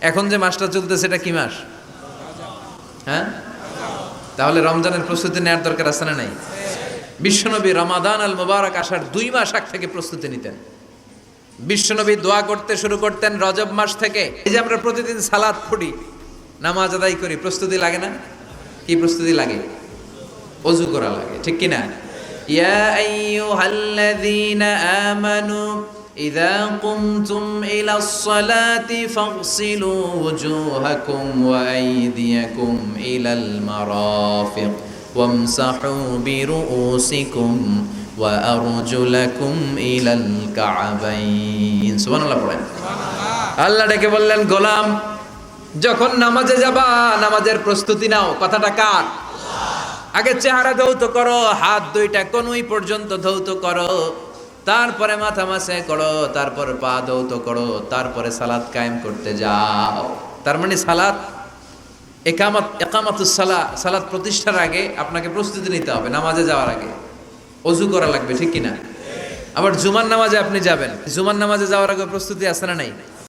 এখন যে মাসটা চলতেছে এটা কি মাস? হ্যাঁ, তাহলে রমজানের প্রস্তুতি নেওয়ার দরকার আছে না নাই? বিশ্বনবী রমাদান আল মুবারক আসার 2 মাস আগ থেকে প্রস্তুতি নিতেন। বিশ্বনবী দোয়া করতে শুরু করতেন রজব মাস থেকে। এই যে আমরা প্রতিদিন সালাত পড়ি, নামাজ আদায় করি, প্রস্তুতি লাগে না? কি প্রস্তুতি লাগে? ওযু করা লাগে, ঠিক কি না? ইয়া আইয়ুহাল্লাযীনা আমানু ইযা কুমতুম ইলাস সালাতি ফাগসিলু ওয়ুজুহাকুম ওয়া আইদিয়াকুম ইলাল মারাফিক ওয়ামসাহু বিরুউসিকুম ওয়া আরজুলাকুম ইলাল কা'বাইন। সুবহানাল্লাহ পড়েন। আল্লাহ ডেকে বললেন, গোলাম যখন নামাজে যাবা নামাজের প্রস্তুতি নাও। কথাটা কার? আগে চেহারা ধৌত করো, হাত দুইটা কনুই পর্যন্ত ধৌত করো, তারপরে মাথা মাসে করো, তারপর পা ধৌত করো, তারপরে সালাত কায়েম করতে যাও। তার মানে সালাত একামাতুস সালাহ, সালাত প্রতিষ্ঠার আগে আপনাকে প্রস্তুতি নিতে হবে। নামাজে যাওয়ার আগে ওযু করা লাগবে, ঠিক কিনা? আবার জুমার নামাজে আপনি যাবেন, জুমার নামাজে যাওয়ার আগে প্রস্তুতি আছে না নাই?